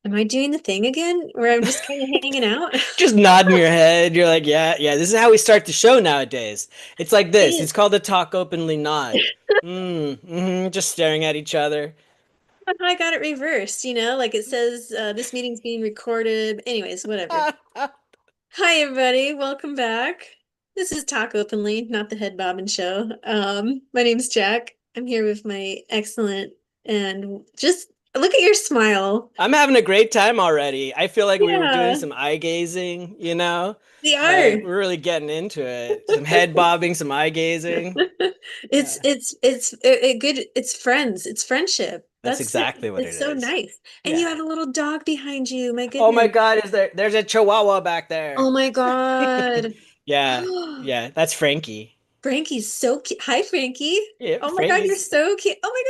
Am I doing the thing again where I'm just kind of hanging out? Just nodding your head. You're like, yeah, yeah, this is how we start the show nowadays. It's like It this. is. It's called the talk openly nod. Just staring at each other. I got it reversed, like it says this meeting's being recorded. Anyways, whatever. Hi, everybody. Welcome back. This is Talk Openly, not the Head Bobbin Show. My name's Jack. I'm here with my excellent and just look at your smile. I'm having a great time already. I feel like we were doing Yeah, some eye gazing, you know? we Like are. we're really getting into it. Some head bobbing, some eye gazing. It's Yeah, it's a good. It's friends. It's friendship. that's exactly what it It's so is. nice. And you Yeah. have a little dog behind you. My Oh my goodness. God, there's a Chihuahua back Oh there. my God. Yeah, yeah, that's Frankie. Frankie's so cute. Hi, Frankie. Yeah, Oh my God, you're Frankie's so cute. Oh my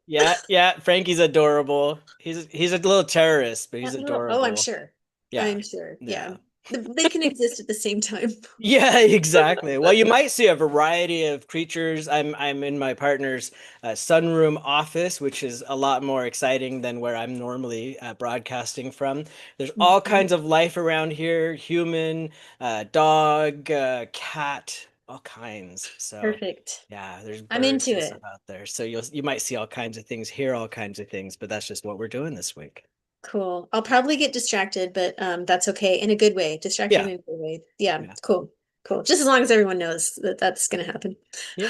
yeah, yeah, Frankie's adorable. He's a little terrorist, but he's God. That little, oh, I'm adorable. sure. Yeah. I'm sure. Yeah. Yeah. They can exist at the same time. Yeah, exactly. Well, you might see a variety of creatures. I'm in my partner's sunroom office, which is a lot more exciting than where I'm normally broadcasting from. There's all Mhm. kinds of life around here, human, dog, cat, all kinds. So, Perfect. yeah, there's I'm birds into and stuff it. out there. So you might see all kinds of things, hear all kinds of things, but that's just what we're doing this week. Cool. I'll probably get distracted, but that's okay in a good way. Distracted Yeah, in a good way. Yeah, yeah, cool. Cool. Just as long as everyone knows that that's going to happen. yeah,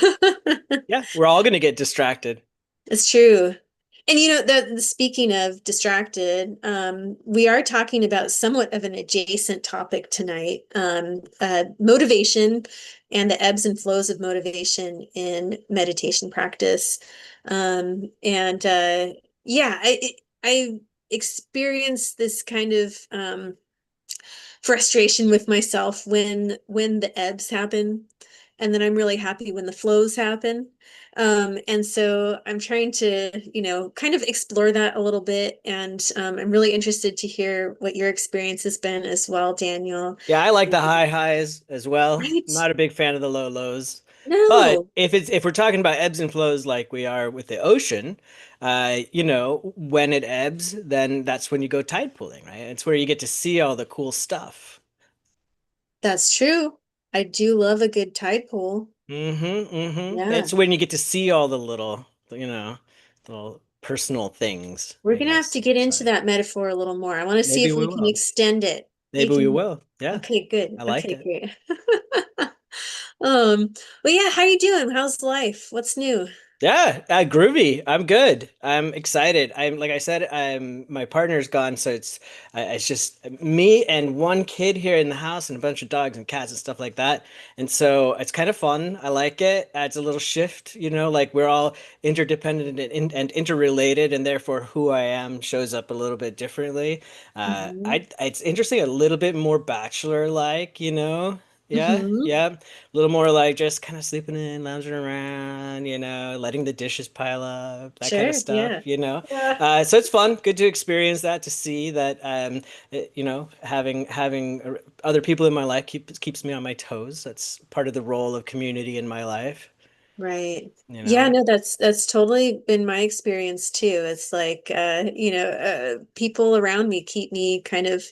yeah. We're all gonna get distracted. It's true. And speaking of distracted, we are talking about somewhat of an adjacent topic tonight, motivation and the ebbs and flows of motivation in meditation practice. And yeah, I experienced this kind of frustration with myself when the ebbs happen, and then I'm really happy when the flows happen. And so I'm trying to, kind of explore that a little bit. And I'm really interested to hear what your experience has been as well, Daniel. Yeah, I like the high highs as well. Right? I'm not a big fan of the low lows. But No, if we're talking about ebbs and flows like we are with the ocean, when it ebbs, then that's when you go tide pooling, right? It's where you get to see all the cool stuff. that's true. I do love a good tide pool. It's Yeah. when you get to see all the little personal things, We're I gonna have to guess. get into So that metaphor a little more. I want to see maybe if we we can will. extend it. We Maybe we can. will. Yeah, Okay, good. I like Okay, it. great. Well, yeah, how you doing? How's life? What's new? Yeah, groovy. I'm good. I'm excited. I'm like I said, I'm my partner's gone, so it's just me and one kid here in the house and a bunch of dogs and cats and stuff like that. And so it's kind of fun. I like it. Adds a little shift, like we're all interdependent and interrelated, and therefore who I am shows up a little bit differently. Hmm. It's interesting, a little bit more bachelor-like. Yeah, Hmm. yeah. A little more like just kind of sleeping in, lounging around, letting the dishes pile up, that kind of Sure, yeah. stuff. Yeah. So it's fun, good to experience that, to see that, having other people in my life keeps me on my toes. That's part of the role of community in my life, Right. you Yeah, know. no, that's totally been my experience too. It's like people around me keep me kind of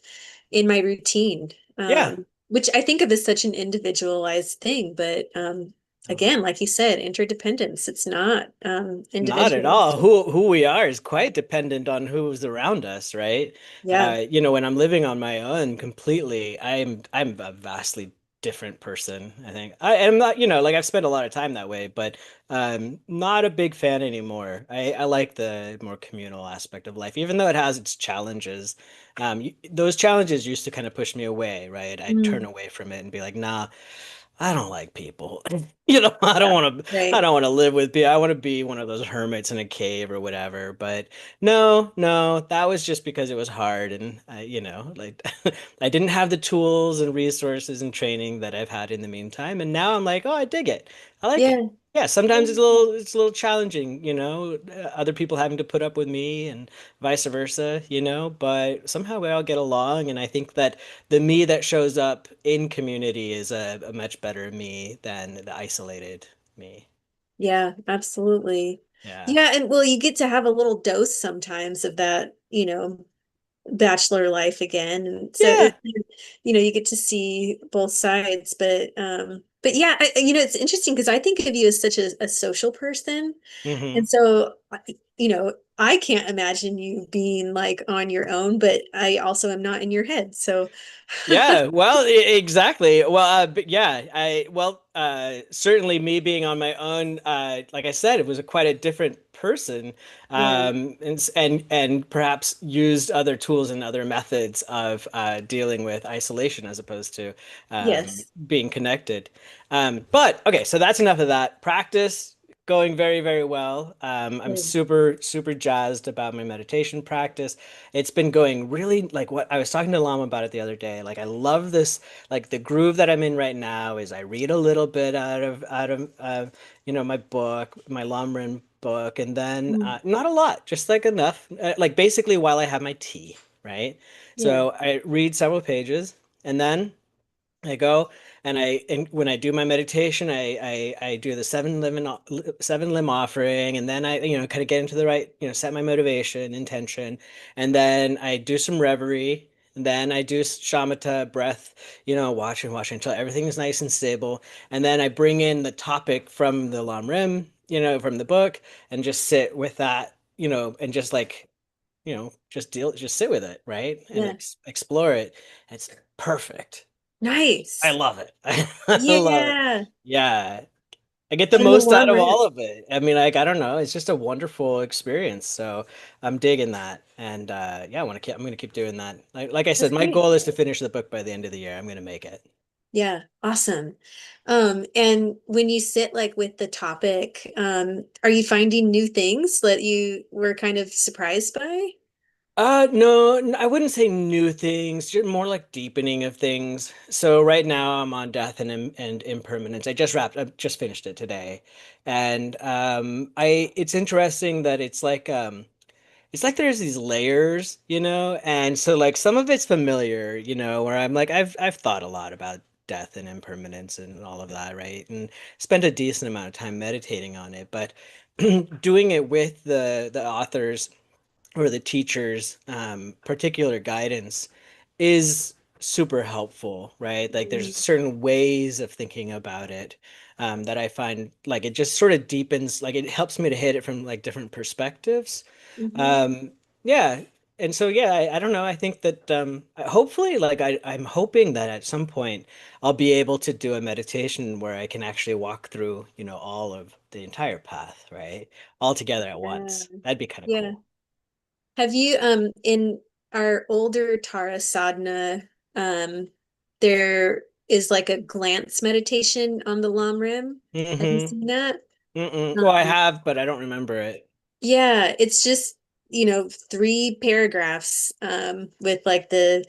in my routine. Yeah, Which I think of as such an individualized thing, but totally. again, like you said, interdependence. It's not Not at all. individualistic. Who we are is quite dependent on who's around us, right? Yeah. When I'm living on my own completely, I'm a vastly different person, I think. I am not, like I've spent a lot of time that way, but not a big fan anymore. I like the more communal aspect of life, even though it has its challenges. Those challenges used to kind of push me away, right? I'd turn Mm, away from it and be like, nah, I don't like people. yeah. I Right. don't want to live with people. I want to be one of those hermits in a cave or whatever. But no, no, that was just because it was hard and like I didn't have the tools and resources and training that I've had in the meantime. And now I'm like, oh, I dig it. I like it. Yeah. Yeah, sometimes Yeah. it's a little challenging, other people having to put up with me and vice versa, but somehow we all get along. And I think that the me that shows up in community is a much better me than the isolated me. Yeah, absolutely. Yeah. Yeah, and well, you get to have a little dose sometimes of that, bachelor life again. And so Yeah. you get to see both sides, but yeah, it's interesting because I think of you as such a social person. Hmm. And so, I can't imagine you being like on your own, but I also am not in your head. So, Yeah, well, exactly. Well, but yeah, certainly me being on my own, like I said, it was quite a different person, yeah, and perhaps used other tools and other methods of dealing with isolation as opposed to yes. being connected. But okay, so that's enough of that. Practice going very, very well. I'm Good. super, super jazzed about my meditation practice. It's been going really like what I was talking to Lama about it the other day. Like I love this, like the groove that I'm in right now is I read a little bit out of my book, my Lamrim book, and then Mm, not a lot, just like enough, like basically while I have my tea, right? yeah, So I read several pages, and then I go and when I do my meditation, I do the seven limb offering, and then I kind of get into the right set my motivation intention, and then I do some reverie, and then I do shamatha breath, watching until everything is nice and stable, and then I bring in the topic from the Lamrim, from the book, and just sit with that, and just like just sit with it, right, and yeah. explore it. It's perfect. I Nice. love it. I love it. Yeah. Yeah. I get the And the most out of Lamrim. all of it. I mean, like, I don't know. It's just a wonderful experience. So I'm digging that. And yeah, I'm gonna keep doing that. Like I That's said, my great. goal is to finish the book by the end of the year. I'm gonna make it. Yeah, awesome. And when you sit like with the topic, are you finding new things that you were kind of surprised by? No, I wouldn't say new things, just more like deepening of things. So right now I'm on death and impermanence. I just finished it today. And it's interesting that it's like there's these layers, and so like some of it's familiar, where I'm like I've thought a lot about death and impermanence and all of that, right? And spent a decent amount of time meditating on it, but doing it with the authors or the teacher's particular guidance is super helpful, right? Like there's certain ways of thinking about it that I find like it just sort of deepens, like it helps me to hit it from like different perspectives. Mm-hmm. Um, yeah. And so, yeah, I don't know. I think that hopefully, like I'm hoping that at some point I'll be able to do a meditation where I can actually walk through, all of the entire path, right? All together at Yeah. once. That'd be kind of Yeah. cool. Have you in our older Tara sadhana, there is like a glance meditation on the Lamrim. Have you Mm-hmm. seen that? Mm-mm. Well, I Um, have, but I don't remember it. yeah, it's just, three paragraphs with like the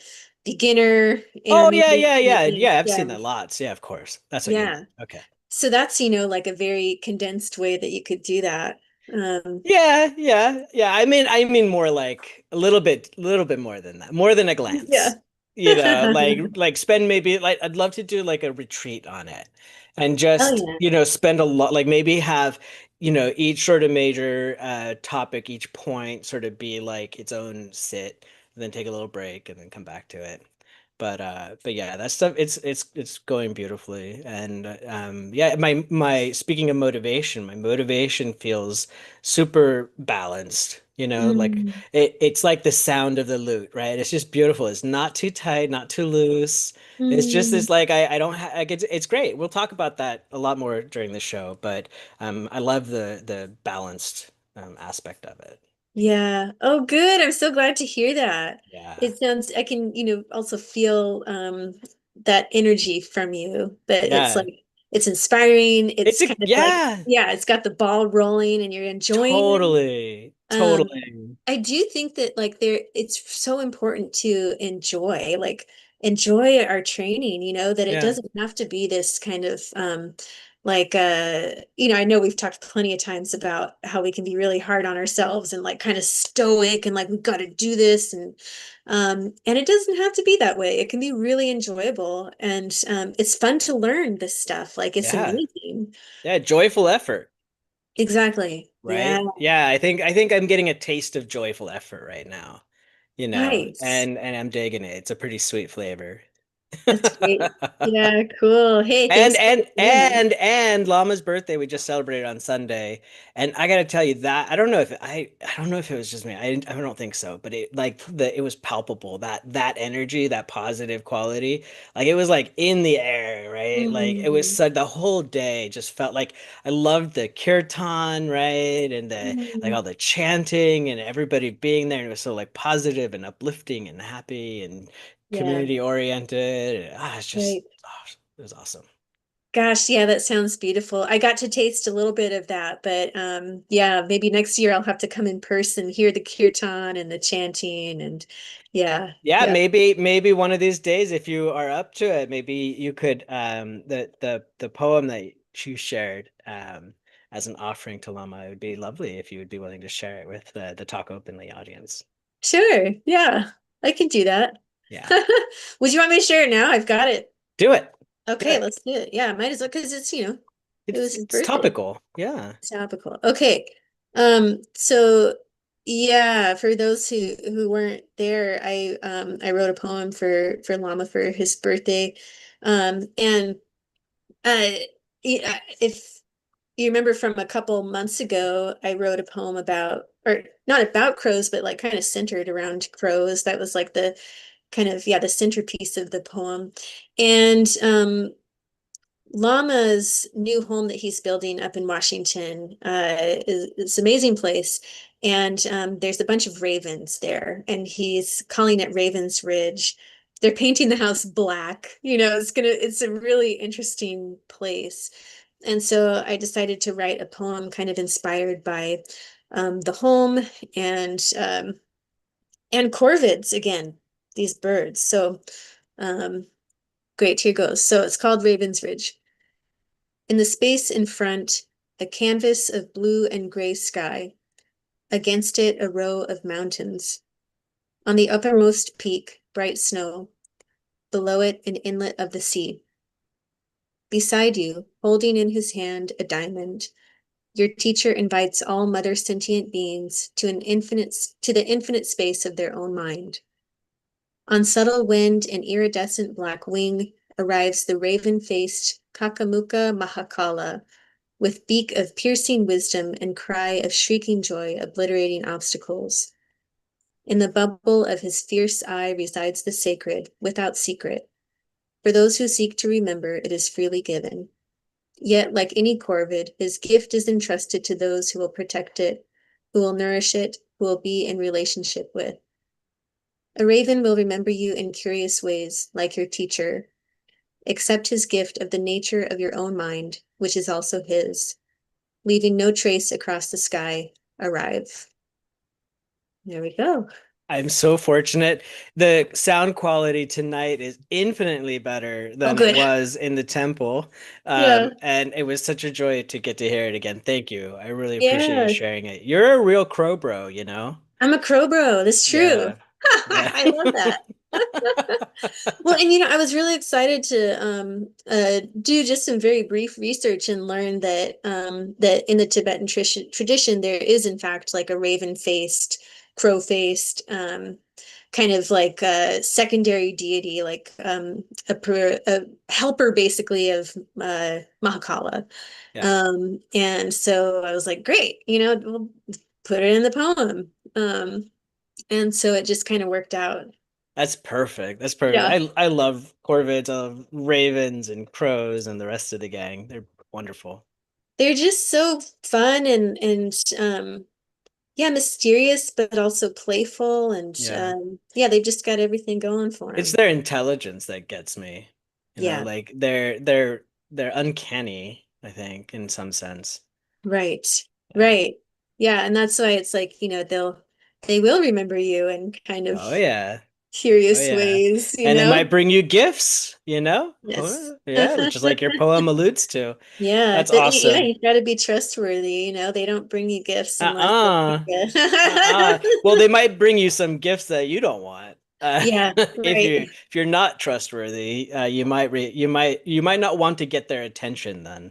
beginner, Oh, yeah, intermediate, yeah, and yeah. advanced. Yeah, I've Yeah. seen that lots. Yeah, of course. That's what you mean. Yeah. Okay. So that's, like a very condensed way that you could do that. Yeah, yeah, yeah. I mean more like a little bit more than that. More than a glance. Yeah. Like spend maybe like I'd love to do like a retreat on it and Oh just, yeah. spend a lot like maybe have, each sort of major topic, each point sort of be like its own sit, and then take a little break and then come back to it. But yeah, that stuff it's going beautifully. And yeah, my speaking of motivation, my motivation feels super balanced, like Mm, it's like the sound of the lute, right? It's just beautiful. It's not too tight, not too loose. It's just mm. this like I don't ha like it's great. We'll talk about that a lot more during the show, but I love the balanced aspect of it. Yeah. Oh, good. I'm so glad to hear that. Yeah. It sounds, I can, also feel that energy from you, but it's Yeah. like it's inspiring. It's It's a kind of like, yeah, yeah, it's got the ball rolling and you're enjoying it. totally. Um, Totally. I do think that like it's so important to enjoy our training, that it Yeah. doesn't have to be this kind of like I know we've talked plenty of times about how we can be really hard on ourselves and like kind of stoic and like we've got to do this and it doesn't have to be that way. It can be really enjoyable and it's fun to learn this stuff. Like it's Yeah. amazing. Yeah. Joyful effort, Exactly. Yeah. right? Yeah. I think I'm getting a taste of joyful effort right now. Nice. and I'm digging it. It's a pretty sweet flavor. That's great. Yeah, cool. Hey, And thanks for and sharing. and and Llama's birthday we just celebrated on Sunday, and I gotta tell you that I don't know if it was just me. I don't think so, but it was palpable that energy, that positive quality, like it was like in the air, right? Like it was Mm, so the whole day just felt like I loved the kirtan, right, and the like mm, all the chanting and everybody being there, and it was so like positive and uplifting and happy and yeah, community oriented. It's just right. it was awesome. Gosh, yeah, that sounds beautiful. I got to taste a little bit of that, but yeah, maybe next year I'll have to come in person, hear the kirtan and the chanting and yeah, Yeah, yeah. maybe one of these days, if you are up to it, maybe you could the poem that you shared as an offering to Lama. It would be lovely if you would be willing to share it with the Talk Openly audience. Sure. Yeah. I can do that. Yeah, Would you want me to share it now? I've got it. do it. Do Okay, it. let's do it. Yeah, might as well because it was his It's birthday. topical. Yeah. Topical. Okay. So yeah, for those who weren't there, I wrote a poem for Lama for his birthday. And uh yeah, if you remember from a couple months ago, I wrote a poem about or not about crows, but like kind of centered around crows. That was like the kind of yeah, the centerpiece of the poem. And Lama's new home that he's building up in Washington is an amazing place. And there's a bunch of ravens there, and he's calling it Ravens Ridge. They're painting the house black. It's a really interesting place. And so I decided to write a poem kind of inspired by the home and and corvids again, these birds. So um, great, here goes. So it's called Ravens Ridge. In the space in front, a canvas of blue and gray sky. Against it, a row of mountains. On the uppermost peak, bright snow. Below it, an inlet of the sea. Beside you, holding in his hand a diamond, your teacher invites all mother sentient beings to the infinite space of their own mind. On subtle wind and iridescent black wing arrives the raven-faced Kakamuka Mahakala, with beak of piercing wisdom and cry of shrieking joy obliterating obstacles. In the bubble of his fierce eye resides the sacred, without secret. For those who seek to remember, it is freely given. Yet, like any corvid, his gift is entrusted to those who will protect it, who will nourish it, who will be in relationship with. A raven will remember you in curious ways, like your teacher. Accept his gift of the nature of your own mind, which is also his. Leaving no trace across the sky, arrive. There we go. I'm so fortunate. The sound quality tonight is infinitely better Oh, than it good. was in the temple. Yeah. And it was such a joy to get to hear it again. Thank you. I really appreciate you Yeah. sharing it. You're a real crow bro, you know? I'm a crow bro. That's true. Yeah. Yeah. I love that. Well, and I was really excited to do just some very brief research and learn that in the Tibetan tradition there is in fact like a raven-faced, crow-faced kind of like a secondary deity, like a helper basically of Mahakala. Yeah. And so I was like, great, we'll put it in the poem. And so it just kind of worked out. That's perfect. That's perfect. Yeah. I love corvids, I love ravens and crows and the rest of the gang. They're wonderful. They're just so fun and yeah, mysterious, but also playful. And Yeah. yeah, they've just got everything going for It's them. their intelligence that gets me. Yeah, Like they're uncanny, I think, in some sense. right. Yeah. Right. Yeah, and that's why it's like, they will remember you in kind of Oh yeah. Oh curious yeah. ways, And it might bring you gifts, you know? Yes. Oh, yeah, just like your poem alludes to. Yeah, That's yeah, awesome. you got to be trustworthy, they don't bring you gifts unless Uh-uh. it's Well, they might bring you some gifts that you don't want. Yeah, If right. if you're not trustworthy, you might not want to get their attention then.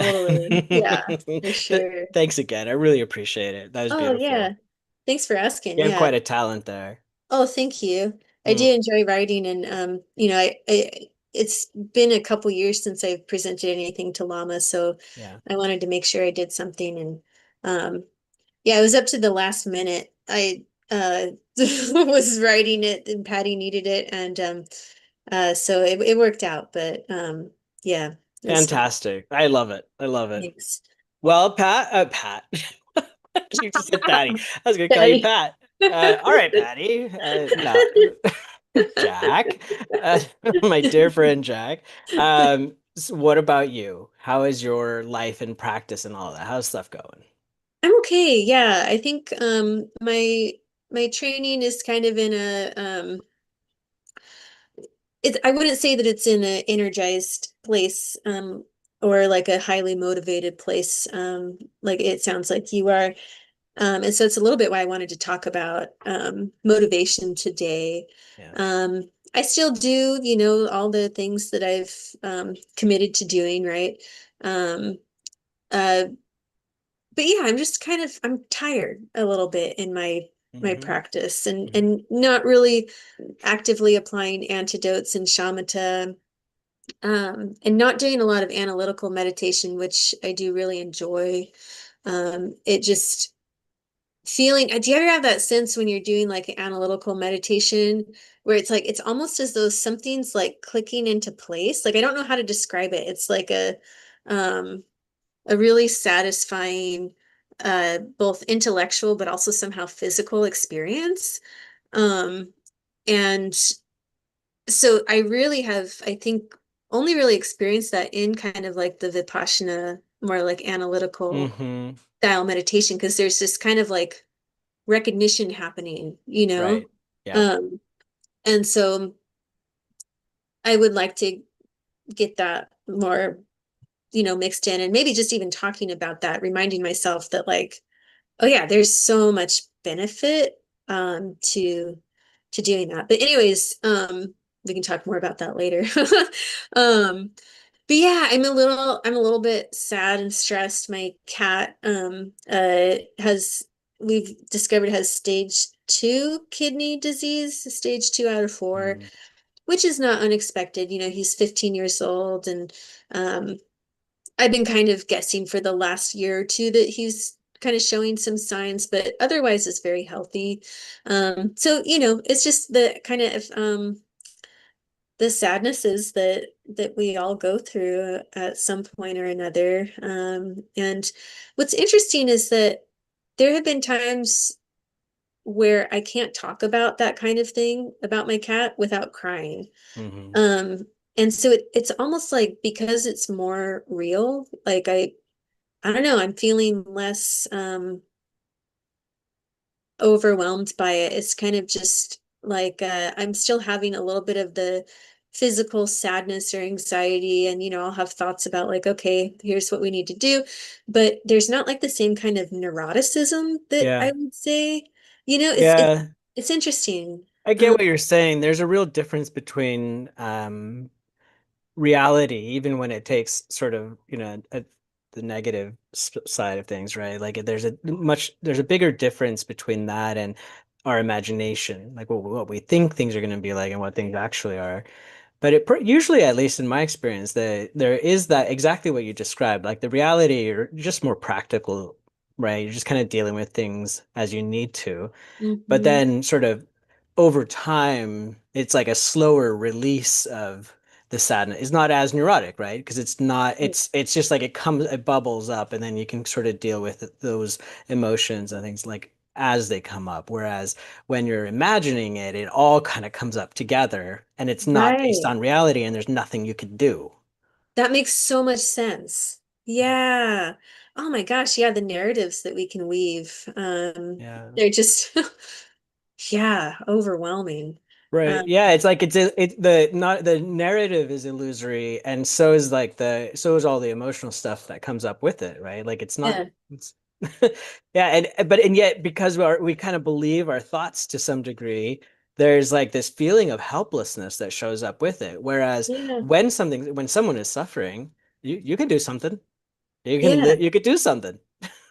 Totally. Yeah, for sure. Thanks again. I really appreciate it. That was Oh, beautiful. yeah. Thanks for asking. You have Yeah. quite a talent there. Oh, thank you. I do Mm, enjoy writing, and it's been a couple years since I've presented anything to Lama, so yeah. I wanted to make sure I did something, and yeah, it was up to the last minute. I was writing it, and Patty needed it, and so it worked out, but yeah, it was fun. Fantastic. I love it. I love it. Thanks. Well, Pat. You just said Patty. I was gonna call you Patty. Pat. All right, Patty. No, Jack. Uh, my dear friend Jack. So what about you? How is your life and practice and all that? How's stuff going? I'm okay. Yeah, I think my training is kind of in a I wouldn't say that it's in an energized place or like a highly motivated place like it sounds like you are. And so it's a little bit why I wanted to talk about motivation today. Yeah. I still do, all the things that I've committed to doing, right? Um, uh, but yeah, I'm tired a little bit in my Hmm. practice and Hmm. and not really actively applying antidotes and shamatha, and not doing a lot of analytical meditation, which I do really enjoy. It just do you ever have that sense when you're doing like an analytical meditation where it's like it's almost as though something's like clicking into place? Like I don't know how to describe it. It's like um a really satisfying both intellectual but also somehow physical experience. Um and so I really have, I think, only really experienced that in kind of like the Vipassana, more like analytical Hmm. style meditation, because there's this kind of like recognition happening, you Right. know? Yeah. Um, and so I would like to get that more, mixed in, and maybe just even talking about that, reminding myself that like, oh yeah, there's so much benefit to doing that. But anyways, we can talk more about that later. Um, but yeah, I'm a little bit sad and stressed. My cat has we've discovered has stage 2 kidney disease, stage 2 out of 4, Mm. which is not unexpected. He's 15 years old, and um I've been kind of guessing for the last year or two that he's kind of showing some signs, but otherwise is very healthy. So it's just the kind of the sadnesses that we all go through at some point or another. And what's interesting is that there have been times where I can't talk about that kind of thing about my cat without crying. Hmm. Um, and so it's almost like because it's more real, like I don't know, I'm feeling less overwhelmed by it. It's kind of just like I'm still having a little bit of the physical sadness or anxiety, and I'll have thoughts about like, okay, here's what we need to do, but there's not like the same kind of neuroticism that I Yeah. would say. It's Yeah. it's interesting. I get what you're saying. There's a real difference between reality, even when it takes sort of, the negative side of things, right? Like there's a bigger difference between that and our imagination, like what we think things are going to be like and what things actually are. But usually, at least in my experience, there is that exactly what you described, like the reality, you're just more practical, right? You're just kind of dealing with things as you need to. But Hmm. then sort of over time, it's like a slower release of the sadness. It's not as neurotic, right? Because it's just like it bubbles up and then you can sort of deal with those emotions and things like as they come up. Whereas when you're imagining it, it all kind of comes up together and it's not based Right. on reality and there's nothing you could do. That makes so much sense. Yeah. Oh my gosh, yeah, the narratives that we can weave. Yeah. They're just yeah, overwhelming. Right. Um, Yeah, it's like the not the narrative is illusory and so is so is all the emotional stuff that comes up with it, right? Like yeah. it's yeah, and yet because we kind of believe our thoughts to some degree, there's like this feeling of helplessness that shows up with it. Whereas Yeah. when someone is suffering, you can do something. Yeah. You could do something,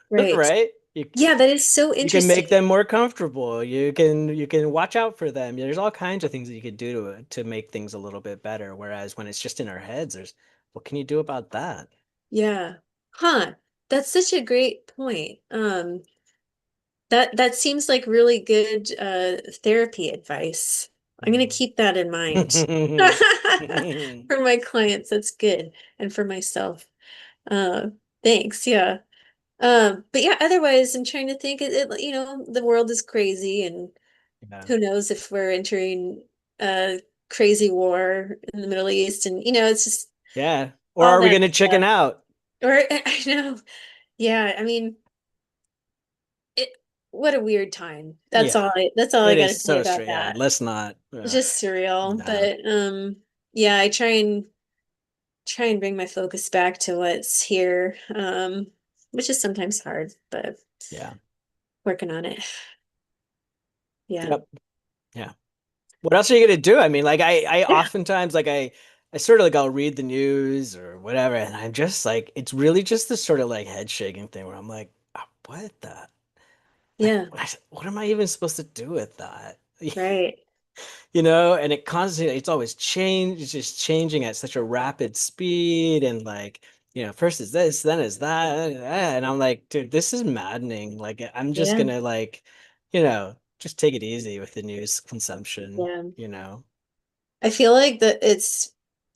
Right. right? Yeah, that is so You can make interesting. them more comfortable. You can watch out for them. There's all kinds of things that you could do to make things a little bit better. Whereas when it's just in our heads, there's what can you do about that? Yeah. Huh. That's such a great point. That seems like really good therapy advice. I'm gonna Mhm. keep that in mind. For my clients, that's good. And for myself. Uh, thanks. Yeah. But yeah, otherwise I'm trying to think the world is crazy and Yeah. who knows if we're entering a crazy war in the Middle East and it's just Yeah. Or all are we that going to chicken stuff. out? Or I know. Yeah, I mean it what a weird time. Yeah. That's all I It gotta is say so about straight. Yeah. that. Let's not. It's just surreal. No. But yeah, I try and bring my focus back to what's here. Which is sometimes hard, but Yeah. working on it. Yeah. Yep. Yeah. What else are you gonna do? I mean, like I Yeah. oftentimes I sort of like I'll read the news or whatever, and I'm just like it's really just this sort of like head shaking thing where I'm like, what the like Yeah. what am I even supposed to do with that? Right. And it constantly it's always it's just changing at such a rapid speed and like first is this, then is that, and I'm like, dude, this is maddening. Like I'm just Yeah. gonna like, just take it easy with the news consumption, Yeah. you know. I feel like that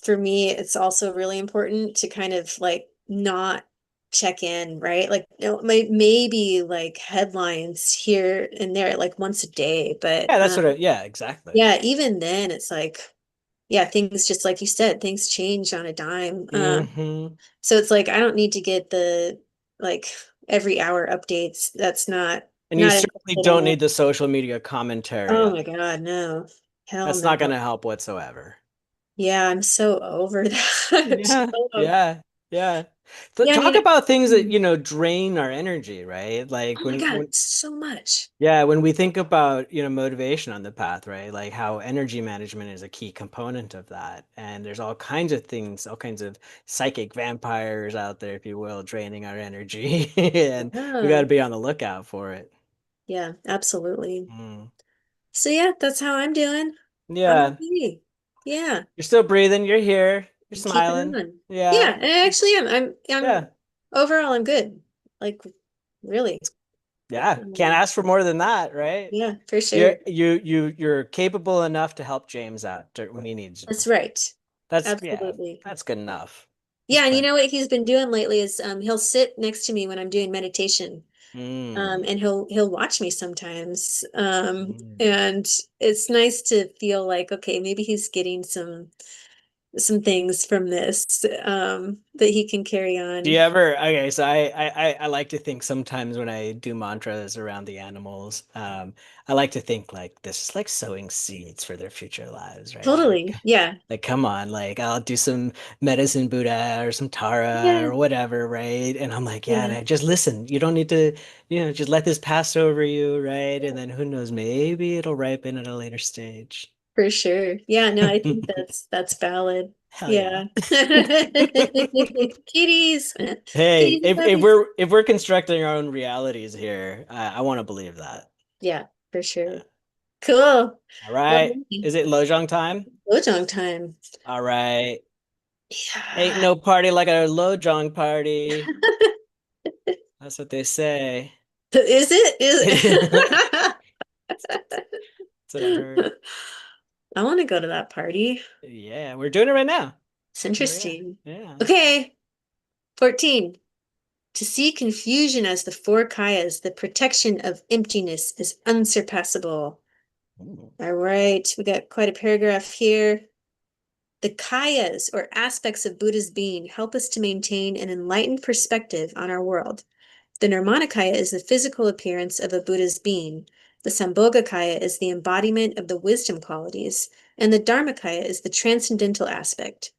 for me, it's also really important to kind of like not check in, right? Like, maybe like headlines here and there, like once a day. But Yeah, that's what yeah, exactly. yeah, even then, it's like, yeah, things just like you said, things change on a dime. Hmm. So it's like I don't need to get the like every hour updates. That's And you not certainly interested don't in it. need the social media commentary Oh on my it. God, no. Hell That's no. not gonna help whatsoever. Yeah, I'm so over that. Yeah, yeah, yeah. So Yeah, I talk mean, about things that, mm, drain our energy, right? Like oh my God, so much. yeah, when we think about, motivation on the path, right? Like how energy management is a key component of that. And there's all kinds of things, all kinds of psychic vampires out there, if you will, draining our energy. And we got Yeah, to be on the lookout for it. yeah, absolutely. Mm. So yeah, that's how I'm doing. I'm Yeah. okay. Yeah, You're still breathing. You're here. You're I'm keeping smiling. on. Yeah. Yeah, and I actually am. I'm Yeah. overall I'm good. Like really. Yeah. Can't Um, ask for more than that, right? yeah, for You're sure. you're capable enough to help James out when he needs you. That's right. Yeah, Absolutely. that's good enough. That's Yeah, and you plenty. know what he's been doing lately is he'll sit next to me when I'm doing meditation. Mm, And he'll watch me sometimes. mm. And it's nice to feel like, okay, maybe he's getting some things from this that he can carry Do you on. ever, okay, so I like to think sometimes when I do mantras around the animals, I like to think like this is like sowing seeds for their future lives, right? Totally. Yeah. Like come on, like I'll do some medicine Buddha or some Tara Yeah. or whatever, right? And I'm like, yeah, Yeah. man, just listen. You don't need to, just let this pass over you, right? And then who knows, maybe it'll ripen at a later stage. For sure. Yeah, no, I think that's valid. Hell yeah. Yeah. Kitties. Hey, Kitties and if puppies. we're constructing our own realities here, I want to believe that. Yeah, for Yeah. sure. Cool. All Well, right. Is it Lojong time? Lojong time. All right. Ain't Yeah. no party like a Lojong party. That's what they say. Is it? That's Is what I heard. I want to go to that party. Yeah, we're doing it right now. It's Oh yeah. interesting. Yeah. Okay, 14. To see confusion as the four kayas, the protection of emptiness is unsurpassable. Ooh. All right, we got quite a paragraph here. The kayas, or aspects of Buddha's being, help us to maintain an enlightened perspective on our world. The Nirmanakaya is the physical appearance of a Buddha's being. The Sambhogakaya is the embodiment of the wisdom qualities, and the Dharmakaya is the transcendental aspect.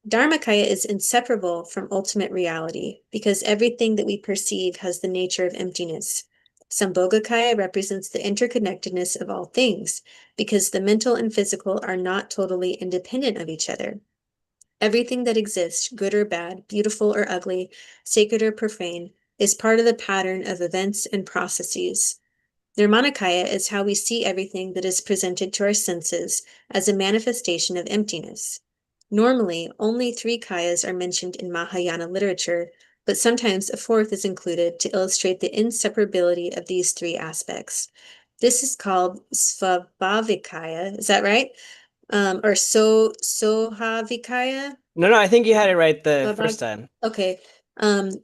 Dharmakaya is inseparable from ultimate reality because everything that we perceive has the nature of emptiness. Sambhogakaya represents the interconnectedness of all things because the mental and physical are not totally independent of each other. Everything that exists, good or bad, beautiful or ugly, sacred or profane, is part of the pattern of events and processes. Nirmanakaya is how we see everything that is presented to our senses as a manifestation of emptiness. Normally, only three kayas are mentioned in Mahayana literature, but sometimes a fourth is included to illustrate the inseparability of these three aspects. This is called svabhavikakaya. Is that right? Or sohavikaya? No, no, I think you had it right the first Svabha- time. Okay.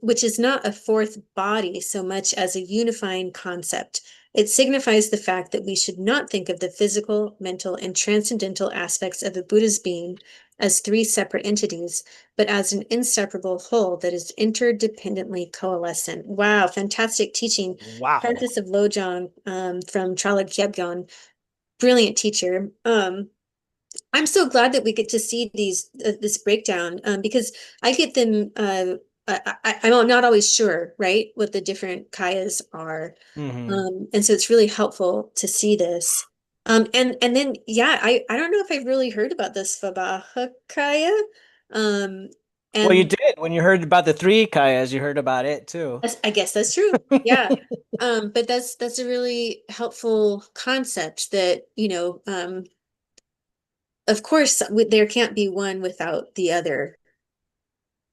Which is not a fourth body so much as a unifying concept. It signifies the fact that we should not think of the physical, mental, and transcendental aspects of a Buddha's being as three separate entities, but as an inseparable whole that is interdependently coalescent. Wow, fantastic teaching. Wow. Practice of Lojong from Tralak. Brilliant teacher. I'm so glad that we get to see these this breakdown because I get them. I'm not always sure, right, what the different kayas are, Hmm. and so it's really helpful to see this. And then yeah, I don't know if I've really heard about this Svabhakaya, um, Well, you and did. When you heard about the three kayas, you heard about it too. I guess that's true. Yeah. But that's a really helpful concept that, of course, there can't be one without the other,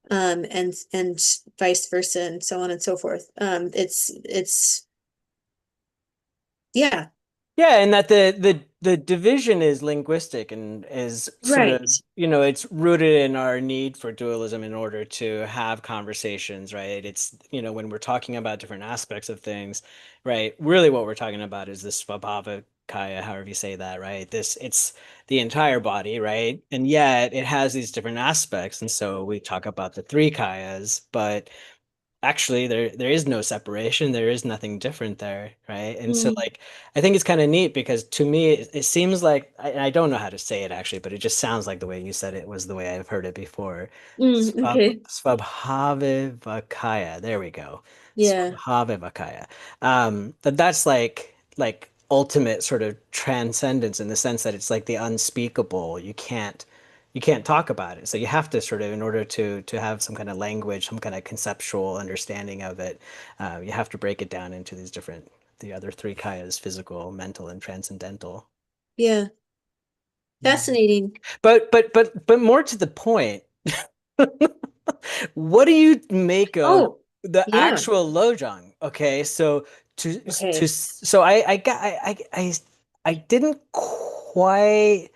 and vice versa, and so on and so forth. It's yeah, Yeah, and that the division is linguistic and is sort of, right. it's rooted in our need for dualism in order to have conversations, right? It's, when we're talking about different aspects of things, right? Really what we're talking about is this svabhavikakaya, however you say that, right? It's the entire body, right? And yet it has these different aspects. And so we talk about the three kayas, but actually there is no separation, there is nothing different there, right? And so Mm, like I think it's kind of neat because to me it seems like I don't know how to say it actually, but it just sounds like the way you said it was the way I've heard it before. okay. Svabhavivakaya, there we go. Yeah, Svabhavivakaya. That's like ultimate sort of transcendence in the sense that it's like the unspeakable. You can't talk about it. So you have to sort of, in order to have some kind of language, some kind of conceptual understanding of it, you have to break it down into the other three kayas, physical, mental, and transcendental. yeah. Mhm. Fascinating. But more to the point, what do you make of Oh, the yeah. actual Lojong? Okay, so Okay. so I got I didn't quite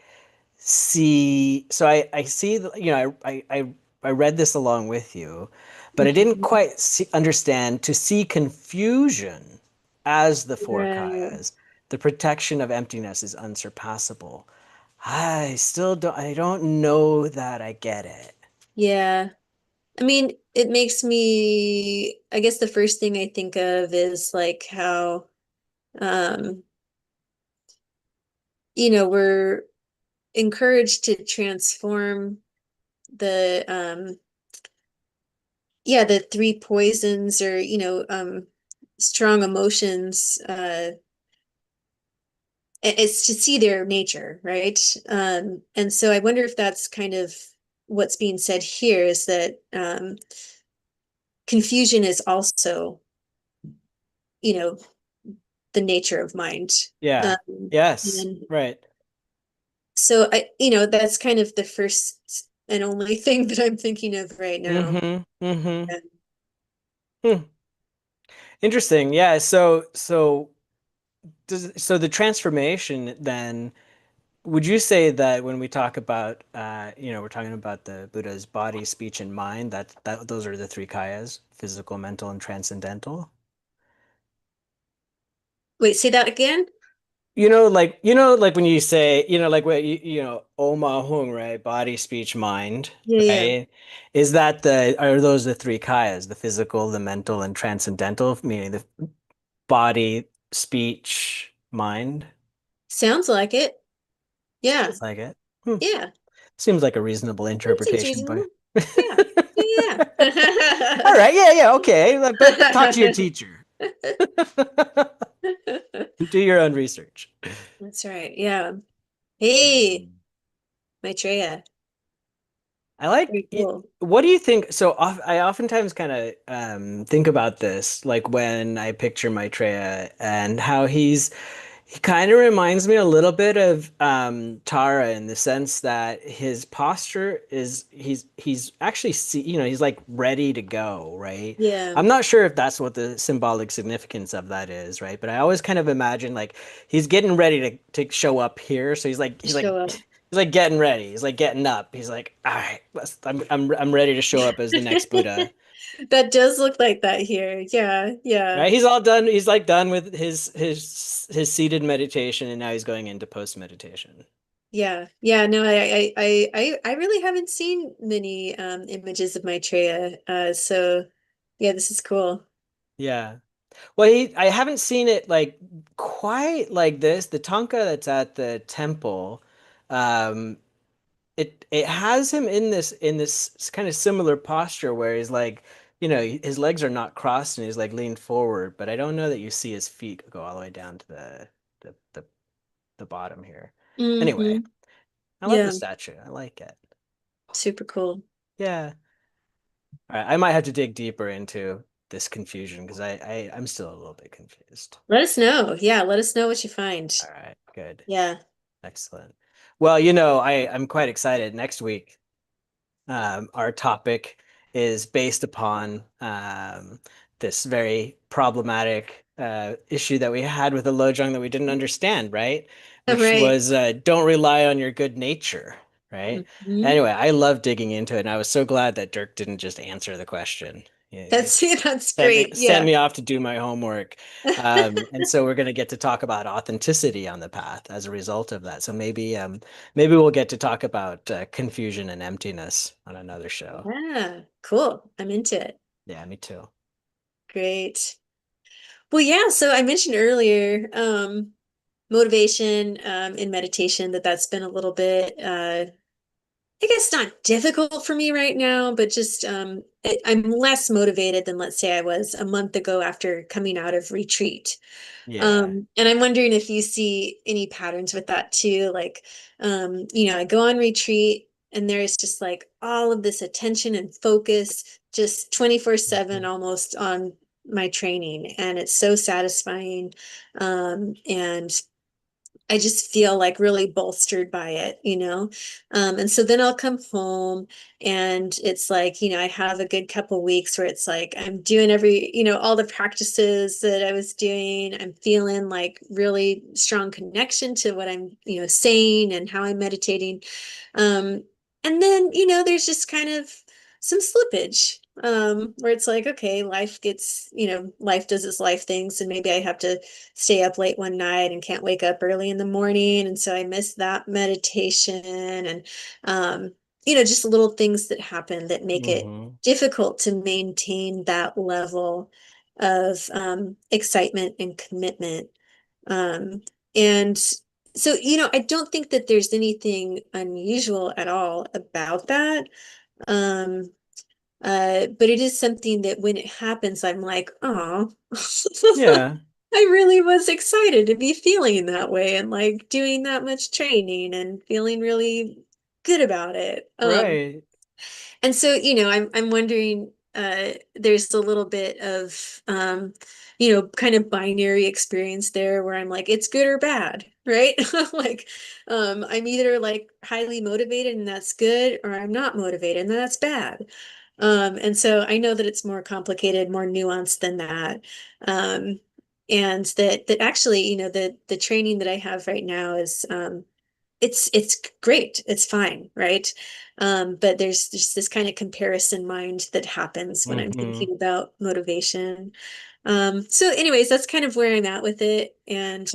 see, so I see I read this along with you, but I didn't Mhm. quite understand to see confusion as the four Right. kayas. The protection of emptiness is unsurpassable. I don't know that I get it. Yeah. I mean, it makes me, I guess the first thing I think of is like how, um, we're encouraged to transform the yeah, the three poisons or, strong emotions, it's to see their nature, right? And so I wonder if that's kind of what's being said here is that confusion is also, you know, the nature of mind. Yeah. Um, Yes. and Right. so that's kind of the first and only thing that I'm thinking of right now. Mm-hmm. Mm-hmm. And Hmm. Interesting. Yeah. So the transformation then, would you say that when we talk about, we're talking about the Buddha's body, speech, and mind, that those are the three kayas, physical, mental, and transcendental? wait, say that again? Like when you say, like what Oma Hung, right? Body, speech, mind, Yeah, yeah. right? Are those the three kayas, the physical, the mental, and transcendental, meaning the body, speech, mind? Sounds like it. Yeah. Sounds like it. Hmm. Yeah. Seems like a reasonable That seems interpretation, but reasonable. Yeah. Yeah. all Yeah. right, yeah, yeah, okay. But talk to your teacher. Do your own research. That's right. Yeah. Hey, Maitreya. I like Very cool. what do you think? So I oftentimes kind of think about this, like when I picture Maitreya and how he kind of reminds me a little bit of Tara in the sense that his posture is he's actually he's like ready to go, right? Yeah. I'm not sure if that's what the symbolic significance of that is, right? But I always kind of imagine like he's getting ready to show up here, so Show up. he's like getting ready, he's like getting up, he's like, all right, I'm ready to show up as the next Buddha. That does look like that here. Yeah, yeah, Right? He's all done. He's like done with his seated meditation, and now he's going into post meditation. yeah, yeah. No, I really haven't seen many images of Maitreya. So yeah, this is cool. Yeah. Well, I haven't seen it like quite like this. The Tanka that's at the temple, um, it has him in this kind of similar posture where he's like, his legs are not crossed and he's like leaned forward, but I don't know that you see his feet go all the way down to the the, the bottom here. Anyway, Hmm. I love the Yeah, statue. I like it. super cool. Yeah. All right, I might have to dig deeper into this confusion because I'm still a little bit confused. Let us know. Yeah, let us know what you find. All right, good. Yeah. Excellent. Well, I'm quite excited. Next week, our topic is based upon this very problematic issue that we had with the Lojong that we didn't understand, right? All Which right. was don't rely on your good nature, right? Mhm. Anyway, I love digging into it, and I was so glad that Dirk didn't just answer the question. He That's that's sent me great. sent Yeah. me off to do my homework. And so we're going to get to talk about authenticity on the path as a result of that. So maybe we'll get to talk about confusion and emptiness on another show. Yeah, cool. I'm into it. Yeah, me too. Great. Well, yeah, so I mentioned earlier, motivation, in meditation, that's been a little bit, I guess not difficult for me right now, but just I'm less motivated than let's say I was a month ago after coming out of retreat. Yeah. And I'm wondering if you see any patterns with that too. Like, I go on retreat and there's just like all of this attention and focus just 24/7 Mhm. almost on my training. And it's so satisfying. And I just feel like really bolstered by it. And so then I'll come home and it's like, I have a good couple weeks where it's like I'm doing all the practices that I was doing. I'm feeling like really strong connection to what I'm, saying and how I'm meditating. Um, and then, there's just kind of some slippage, where it's like, okay, life does its life things, and maybe I have to stay up late one night and can't wake up early in the morning. And so I miss that meditation and, just little things that happen that make it Mhm. difficult to maintain that level of excitement and commitment. And so, I don't think that there's anything unusual at all about that. Um, but it is something that when it happens, I'm like, oh, Yeah. I really was excited to be feeling that way and like doing that much training and feeling really good about it. Right. And so, I'm wondering, there's a little bit of, kind of binary experience there where I'm like, it's good or bad, right? Like, I'm either like highly motivated and that's good, or I'm not motivated and that's bad. And so I know that it's more complicated, more nuanced than that. Um, and that actually, the training that I have right now is, it's great. It's fine, right? But there's just this kind of comparison mind that happens when I'm Hmm. thinking about motivation. So anyways, that's kind of where I'm at with it. And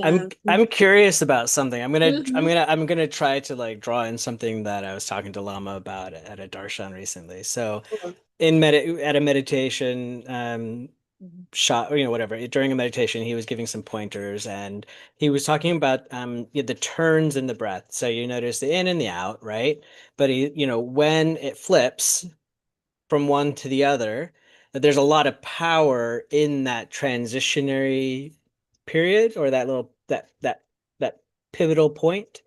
I'm curious about something. mhm. I'm gonna try to like draw in something that I was talking to Lama about at a darshan recently. So Cool. at a meditation shot, or whatever, during a meditation he was giving some pointers, and he was talking about the turns in the breath. So you notice the in and the out, right? But when it flips from one to the other, that there's a lot of power in that transitionary period, or that little that pivotal point.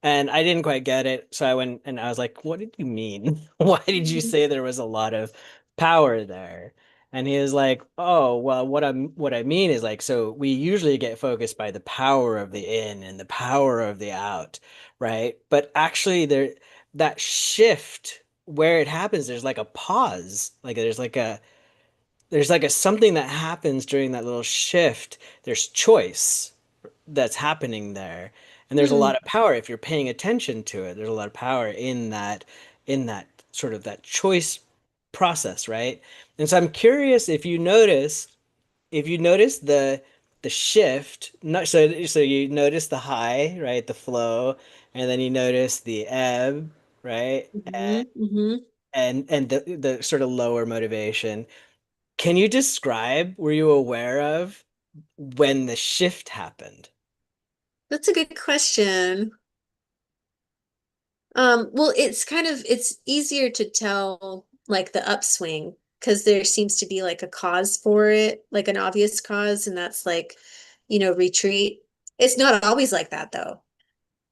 And I didn't quite get it. So I went and I was like, what did you mean? Why did you say there was a lot of power there? And he was like, oh, well, what I mean is like, so we usually get focused by the power of the in and the power of the out, right? But actually there that shift where it happens, there's like a pause. Like there's like a something that happens during that little shift. There's choice that's happening there. And there's a Hmm. lot of power if you're paying attention to it. There's a lot of power in that sort of that choice process, right? And so I'm curious if you notice the shift, not so you notice the high, right? The flow, and then you notice the ebb, right? Hmm. Hmm. And the sort of lower motivation. Can you describe, were you aware of when the shift happened? That's a good question. Well, it's easier to tell like the upswing because there seems to be like a cause for it, like an obvious cause, and that's like, retreat. It's not always like that though.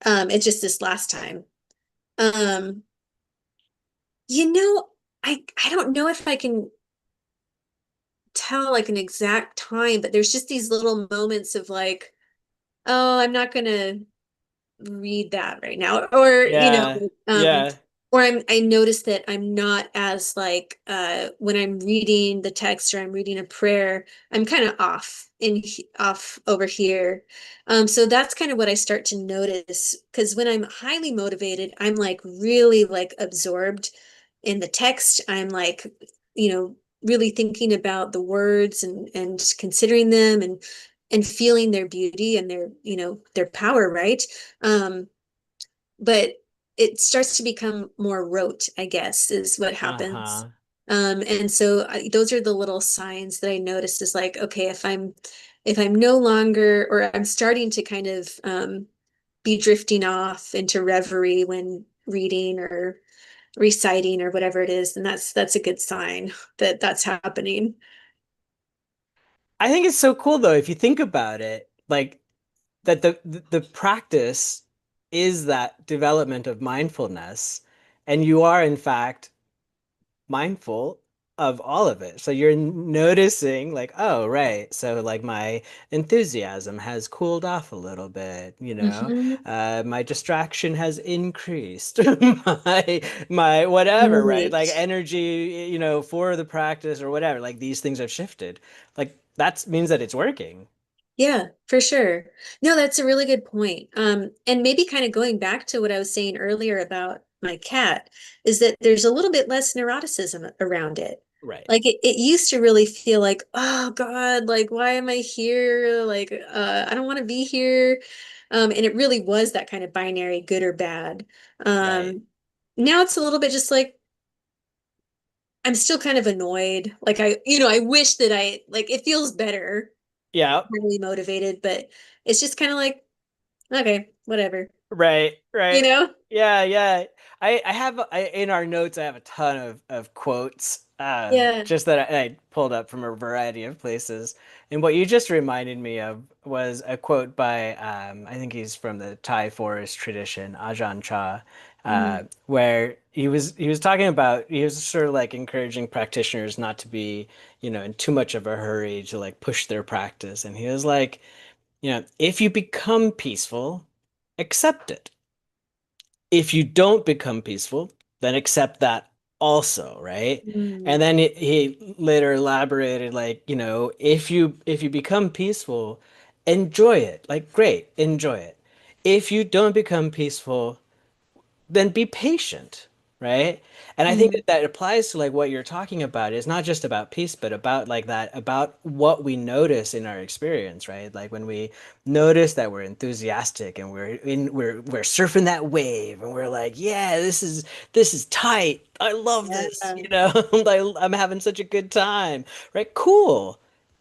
It's just this last time. Um, you know, I don't know if I can tell like an exact time, but there's just these little moments of like, oh, I'm not gonna read that right now, or Yeah, yeah. or I notice that I'm not as like when I'm reading the text or I'm reading a prayer, I'm kind of off over here. So that's kind of what I start to notice because when I'm highly motivated, I'm like really like absorbed in the text. I'm like, really thinking about the words and considering them and feeling their beauty and their power, right? Um, but it starts to become more rote, I guess, is what happens. Uh-huh. And so those are the little signs that I noticed is like, okay, if I'm no longer, or I'm starting to kind of be drifting off into reverie when reading or reciting or whatever it is, then that's a good sign that that's happening. I think it's so cool though, if you think about it, like that the practice is that development of mindfulness, and you are in fact mindful of all of it. So you're noticing like, oh, right. So like my enthusiasm has cooled off a little bit, you know. Mhm. My distraction has increased. My whatever, right? Like Right. energy, you know, for the practice or whatever. Like these things have shifted. Like that means that it's working. Yeah, for sure. No, that's a really good point. And maybe kind of going back to what I was saying earlier about my cat, is that there's a little bit less neuroticism around it. Right. Like it used to really feel like, oh God, like why am I here? Like I don't want to be here. And it really was that kind of binary, good or bad. Right. Um, Now it's a little bit just like I'm still kind of annoyed. Like I wish that I like it feels better Yeah. really motivated, but it's just kind of like, okay, whatever, Right, you right. know? Yeah, yeah. I have in our notes I have a ton of quotes Yeah. just that I pulled up from a variety of places. And what you just reminded me of was a quote by I think he's from the Thai forest tradition, Ajahn Chah, Mm. where he was talking about he was sort of like encouraging practitioners not to be, you know, in too much of a hurry to like push their practice. And he was like, you know, if you become peaceful, accept it. If you don't become peaceful, then accept that also, right? Mm. And then he later elaborated like, you know, if you become peaceful, enjoy it. Like great, enjoy it. If you don't become peaceful, then be patient, right? And I think Mm. that that applies to like what you're talking about. It's not just about peace, but about like that, about what we notice in our experience, right? Like when we notice that we're enthusiastic and we're surfing that wave and we're like, yeah, this is tight. I love this, Yeah. you know, I'm having such a good time, right? Cool.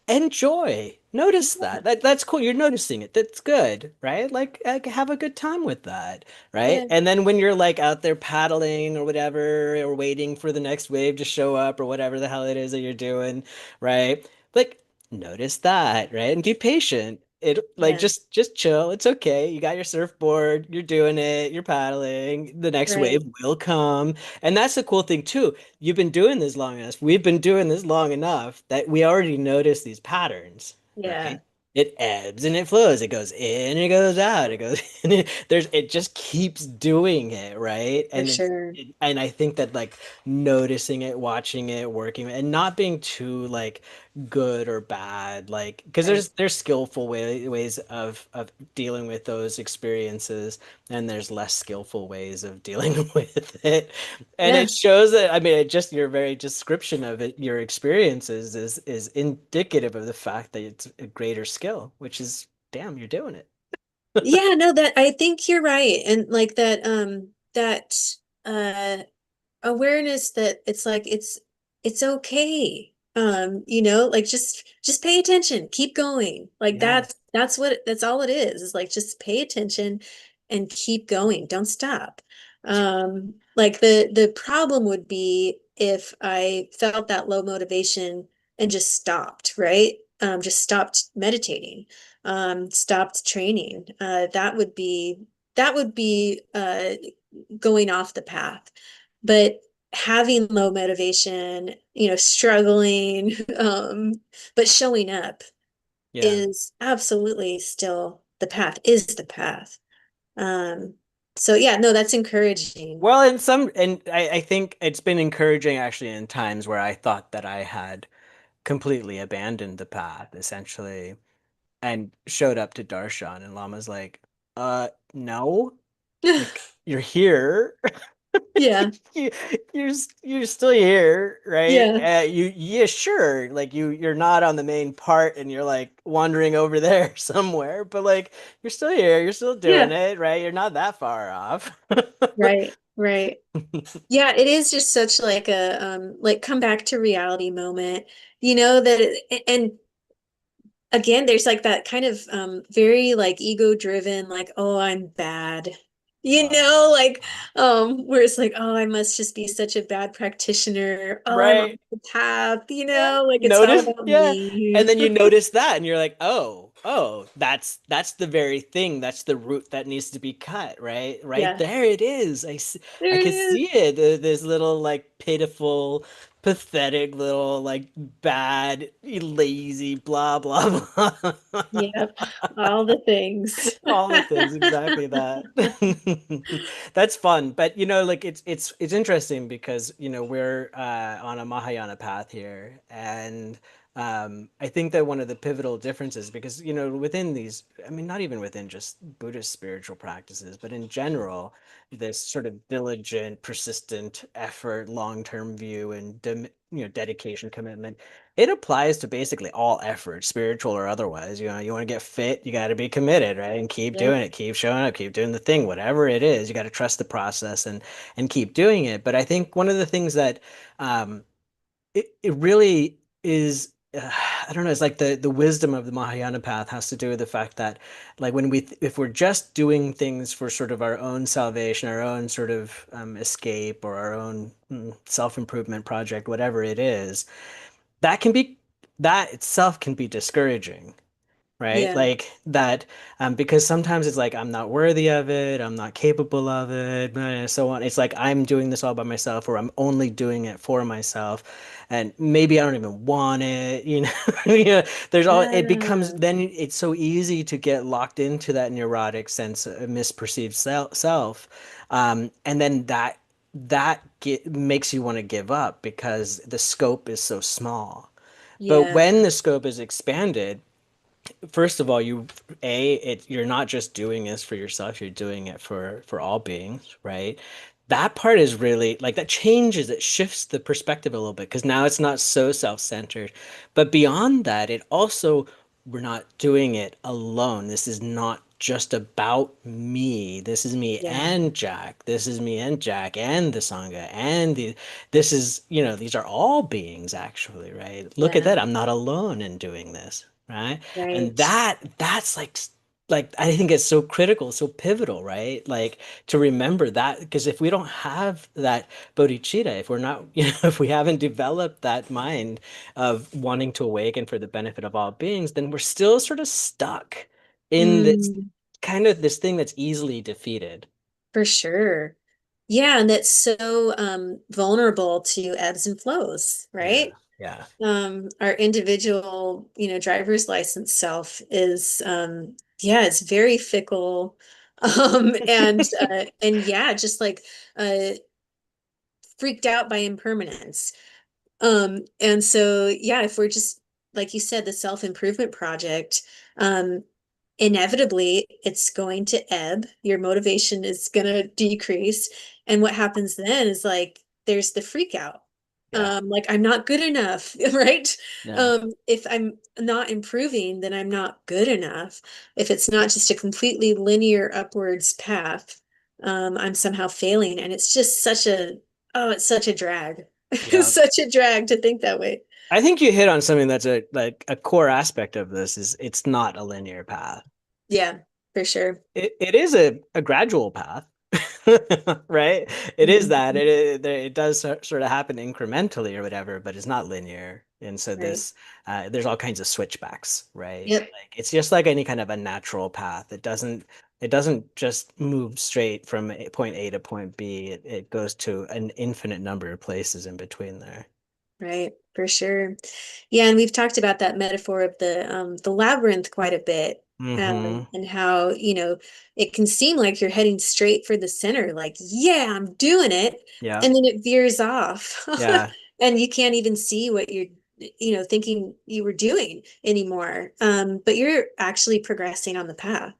Enjoy. Notice that. That's cool. You're noticing it. That's good, right? Like have a good time with that, right? Yeah. And then when you're like out there paddling or whatever, or waiting for the next wave to show up or whatever the hell it is that you're doing, right? Like notice that, right? And be patient. it like Yeah. just chill. It's okay. You got your surfboard, you're doing it, you're paddling. The next wave Right. will come. And that's the cool thing too. You've been doing this long enough. We've been doing this long enough that we already notice these patterns, Yeah, right? It ebbs and it flows. It goes in, it goes out. It goes in. It just keeps doing it, right? for And sure. and I think that like noticing it, watching it, working, and not being too like good or bad, like because Right. there's skillful ways of dealing with those experiences, and there's less skillful ways of dealing with it. And Yeah. it shows that, I mean, it just your very description of it, your experiences is indicative of the fact that it's a greater skill, which is damn, you're doing it. Yeah, no, that I think you're right. And like that uh awareness that it's like it's okay. Like just pay attention, keep going. Like Yeah. that's all it is like just pay attention and keep going. Don't stop. Like the problem would be if I felt that low motivation and just stopped, right? Just stopped meditating, stopped training. That would be going off the path. But having low motivation, struggling, but showing up Yeah. is absolutely still the path, is the path. Um, so yeah, no, that's encouraging. Well, in some, and I think it's been encouraging actually in times where I thought that I had completely abandoned the path, essentially, and showed up to Darshan, and Lama's like, no, like you're here. Yeah, You, you're still here, right? yeah, Yeah, sure. Like you're not on the main part, and you're like wandering over there somewhere, but like you're still here. You're still doing yeah. it, right? You're not that far off. Right, right. Yeah, it is just such like a like come back to reality moment, and again, there's like that kind of very like ego driven, like, oh, I'm bad. Like where it's like, oh, I must just be such a bad practitioner. Oh, I'm on Right. the path, Yeah. like it's all Notice, about yeah. And me. then you notice that and you're like, oh, that's the very thing. That's the root that needs to be cut, right? Right Yeah, there it is. I there it can is. see it. This little like pitiful, pathetic little like bad, lazy, blah blah blah. Yep, all the things. All the things, exactly that. That's fun. But like it's interesting because we're on a Mahayana path here. And I think that one of the pivotal differences, because within these, I mean, not even within just Buddhist spiritual practices, but in general, this sort of diligent, persistent effort, long-term view, and dedication, commitment, it applies to basically all efforts, spiritual or otherwise. You want to get fit, you got to be committed, right? And keep Yep. doing it, keep showing up, keep doing the thing, whatever it is. You got to trust the process and keep doing it. But I think one of the things that um, it really is, I don't know, it's like the wisdom of the Mahayana path has to do with the fact that like if we're just doing things for sort of our own salvation, our own sort of escape, or our own self-improvement project, whatever it is, that can be that itself can be discouraging, right? Yeah. Like that, because sometimes it's like I'm not worthy of it, I'm not capable of it, and so on. It's like I'm doing this all by myself, or I'm only doing it for myself, and maybe I don't even want it. There's all it becomes. Yeah. Then it's so easy to get locked into that neurotic sense of misperceived self, and then makes you want to give up because the scope is so small. But Yeah. when the scope is expanded, first of all, you're not just doing this for yourself, you're doing it for all beings, right? That part is really like that changes, it shifts the perspective a little bit because now it's not so self-centered. But beyond that, it also, we're not doing it alone. This is not just about me. This is me Yeah. and Jack. This is me and Jack and the Sangha and this is, these are all beings actually, right? Look at Yeah. that. I'm not alone in doing this, right? And Right. that's like like I think it's so critical, so pivotal, right? Like to remember that, because if we don't have that bodhicitta, if we're not, if we haven't developed that mind of wanting to awaken for the benefit of all beings, then we're still sort of stuck in this Mm, kind of this thing that's easily defeated. for sure. Yeah, and that's so vulnerable to ebbs and flows, Yeah, right? yeah. Our individual, driver's license self is yeah, it's very fickle. And yeah, just like uh freaked out by impermanence. And so, yeah, if we're just, like you said, the self-improvement project, um, inevitably it's going to ebb. Your motivation is going to decrease. And what happens then is like there's the freak out. Yeah. Like I'm not good enough, right? Yeah. If I'm not improving, then I'm not good enough. If it's not just a completely linear upwards path, I'm somehow failing. And it's just it's such a drag. It's Yeah. such a drag to think that way. I think you hit on something that's a like a core aspect of this is it's not a linear path. Yeah, for sure. It is a gradual path, right? It is that Mhm. it does sort of happen incrementally or whatever, but it's not linear. And so Right. there's all kinds of switchbacks, right? Yep. Like it's just like any kind of a natural path. It doesn't just move straight from point A to point B. It goes to an infinite number of places in between there. Right, for sure. Yeah, and we've talked about that metaphor of the labyrinth quite a bit. Hmm. And how, it can seem like you're heading straight for the center, like, yeah, I'm doing it. Yeah. And then it veers off. Yeah. And you can't even see what you're, thinking you were doing anymore. But you're actually progressing on the path.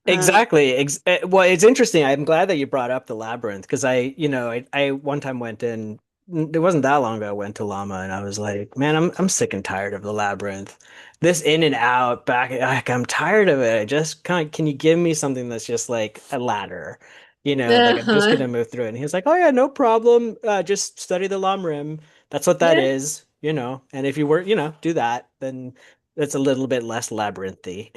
Um, Exactly. Well, it's interesting. I'm glad that you brought up the labyrinth because I one time went in. It wasn't that long ago. I went to Lama and I was like, man, I'm sick and tired of the labyrinth. This in and out, back. Like, I'm tired of it. I just can you give me something that's just like a ladder? Like I'm just uh-huh. gonna move through it. And he was like, oh yeah, no problem. Just study the Lamrim. That's what that Yeah. is. And if you were, do that, then it's a little bit less labyrinthy.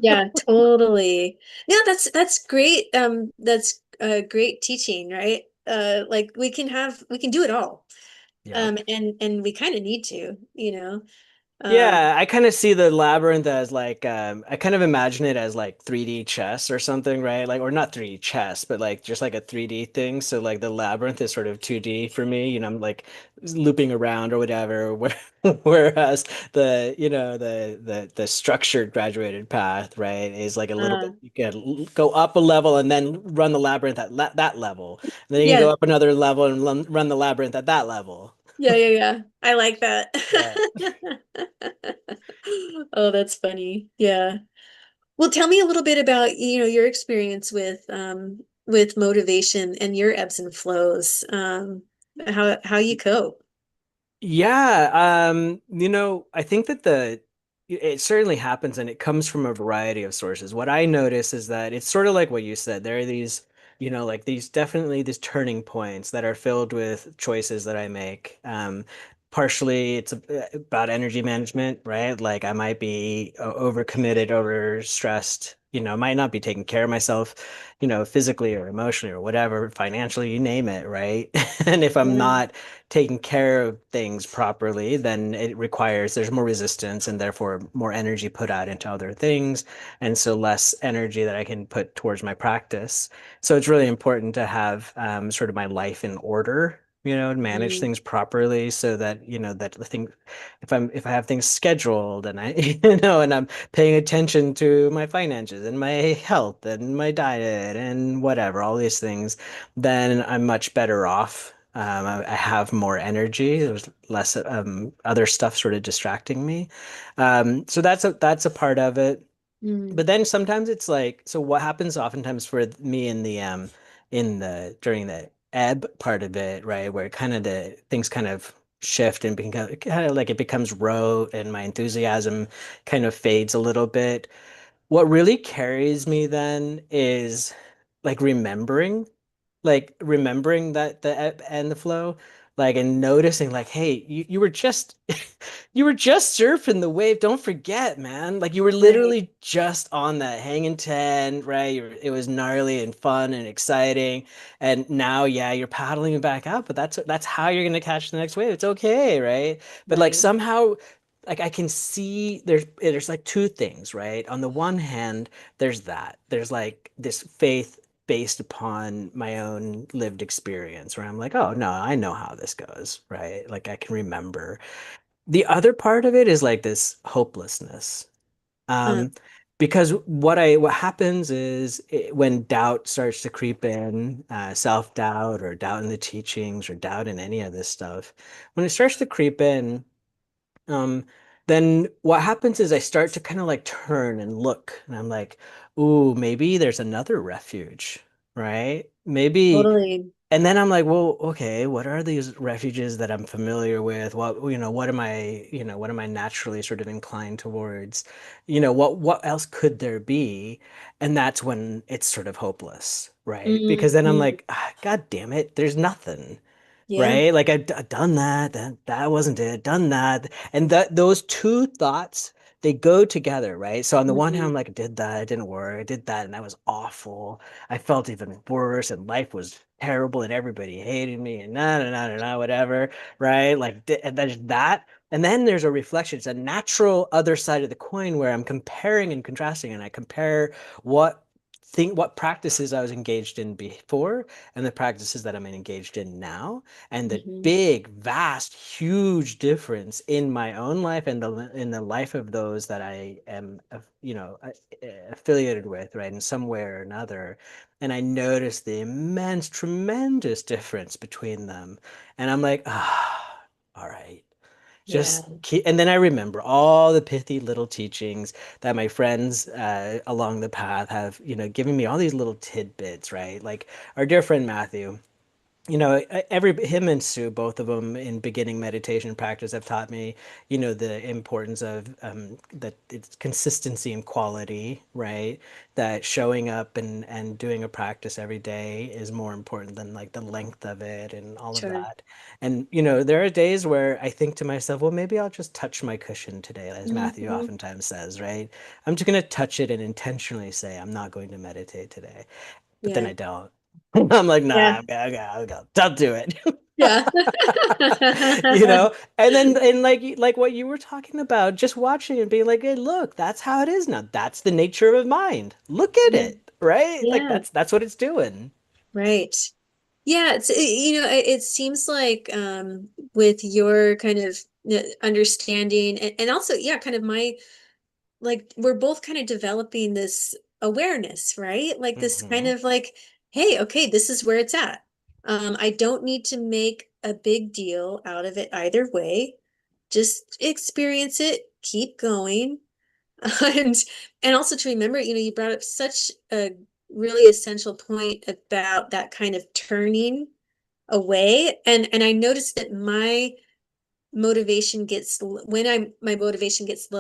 Yeah, totally. No, that's great. That's great teaching, right? Like we can do it all. Yep. And we kind of need to, Um, Yeah, I kind of see the labyrinth as like I kind of imagine it as like 3D chess or something, right? Like or not 3D chess, but like just like a 3D thing. So like the labyrinth is sort of 2D for me, I'm like looping around or whatever. Whereas the structured graduated path, right, is like a little uh, bit you can go up a level and then run the labyrinth at that level. And then you can yeah, go up another level and run the labyrinth at that level. yeah. I like that. Yeah. Oh, that's funny. Yeah. Well, tell me a little bit about, your experience with motivation and your ebbs and flows. How you cope. Yeah, I think that it certainly happens and it comes from a variety of sources. What I notice is that it's sort of like what you said. There are these, like these turning points that are filled with choices that I make. Partially it's about energy management, right? Like I might be overcommitted, overstressed, might not be taking care of myself, physically or emotionally or whatever, financially, you name it, right? And if I'm Yeah. not taking care of things properly, then there's more resistance and therefore more energy put out into other things. And so less energy that I can put towards my practice. So it's really important to have sort of my life in order. And manage Mm, things properly so that, that the thing, if I have things scheduled and and I'm paying attention to my finances and my health and my diet and whatever, all these things, then I'm much better off. I have more energy. There's less other stuff sort of distracting me. So that's a part of it. mm, But then sometimes it's like, so what happens oftentimes for me during the ebb part of it, right, where kind of the things kind of shift and become kind of like it becomes rote and my enthusiasm kind of fades a little bit. What really carries me then is like remembering that the ebb and the flow. like, and noticing like, hey, you were just you were just surfing the wave. Don't forget, man. Like you were Right. literally just on that hanging 10, right? It was gnarly and fun and exciting. And now, yeah, you're paddling back up, but that's how you're gonna catch the next wave. It's okay, right? But like Right. somehow, like I can see there's like two things, right? On the one hand, there's that. There's like this faith based upon my own lived experience where I'm like, oh no, I know how this goes, right? Like I can remember. The other part of it is like this hopelessness. Uh, Um, because what happens is when doubt starts to creep in, self-doubt or doubt in the teachings or doubt in any of this stuff, when it starts to creep in, um, then what happens is I start to kind of like turn and look, and I'm like, ooh, maybe there's another refuge, right? Maybe, totally. and then I'm like, well, okay, what are these refuges that I'm familiar with? What am I naturally sort of inclined towards? What else could there be? And that's when it's sort of hopeless, right? Because then I'm Mm-hmm. like, God damn it, there's nothing, Yeah. right? Like I've done that, that wasn't it, done that. And that those two thoughts, they go together, right? So on the one hand, Mm-hmm. I'm like, I did that, it didn't work, I did that, and that was awful. I felt even worse, and life was terrible, and everybody hated me, and whatever, right? Like, and there's that. And then there's a reflection. It's a natural other side of the coin where I'm comparing and contrasting, and I compare what what practices I was engaged in before and the practices that I'm engaged in now, and the Mm-hmm. big, vast, huge difference in my own life and in the life of those that I am, affiliated with, right, in some way or another. And I noticed the immense, tremendous difference between them. And I'm like, all right. Yeah. Just keep, and then I remember all the pithy little teachings that my friends along the path have, given me all these little tidbits, right? Like our dear friend Matthew, every him and Sue, both of them in beginning meditation practice, have taught me, the importance of that it's consistency and quality, right? That showing up and doing a practice every day is more important than like the length of it and all of Sure. that. And there are days where I think to myself, well, maybe I'll just touch my cushion today, as Matthew Mm-hmm. oftentimes says, right? I'm just gonna touch it and intentionally say I'm not going to meditate today, but then Yeah. I don't. I'm like, Yeah. nah, I'm gonna, don't do it. Yeah. You know? And then and like what you were talking about, just watching and being like, hey, look, that's how it is now. That's the nature of mind. Look at Yeah. it, right? Like Yeah. that's what it's doing. Right. Yeah, it seems like with your kind of understanding and also yeah, kind of my like we're both kind of developing this awareness, right? Like this kind Hmm. of like, hey, okay, this is where it's at. I don't need to make a big deal out of it either way. Just experience it, keep going. And and also to remember, you brought up such a really essential point about that kind of turning away. And I noticed that my motivation gets low,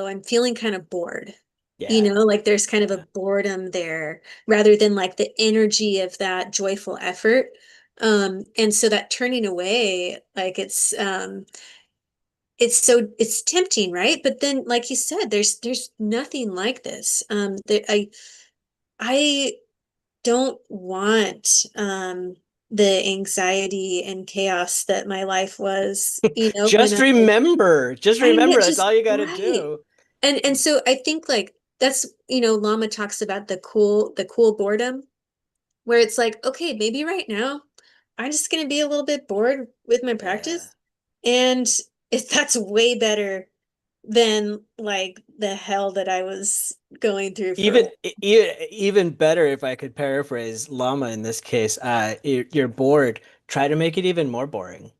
I'm feeling kind of bored. Yeah. Like there's kind of a Yeah. boredom there rather than like the energy of that joyful effort. And so that turning away, like it's tempting, right? But then, like you said, there's nothing like this. I don't want the anxiety and chaos that my life was, when Just I know remember, that's just all you got to right. do. And so I think like that's, Lama talks about the cool boredom, where it's like, okay, maybe right now I'm just gonna be a little bit bored with my Yeah. practice. And if that's way better than like the hell that I was going through for a Even while. even better, if I could paraphrase Lama in this case, you're bored. Try to make it even more boring.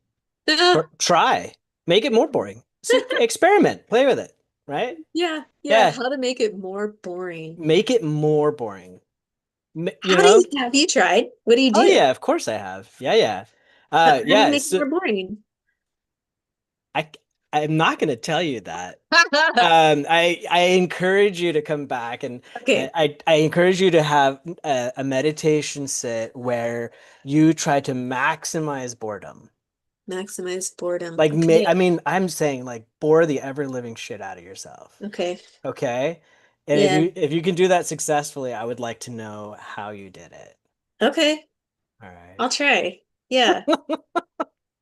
Try. Make it more boring. See, experiment, play with it, right? Yeah, yeah, Yeah, how to make it more boring. make it more boring. You How do you know? have you tried? What do you Oh do? yeah, of course I have. Yeah, yeah. How do you Yeah, make it so more boring? I I'm not gonna tell you that. I encourage you to come back, and Okay. I encourage you to have a meditation sit where you try to maximize boredom. Maximize boredom. Like, Okay. I mean, I'm saying like bore the ever living shit out of yourself. Okay. Okay. And Yeah. if you can do that successfully, I would like to know how you did it. Okay. All right. I'll try. Yeah.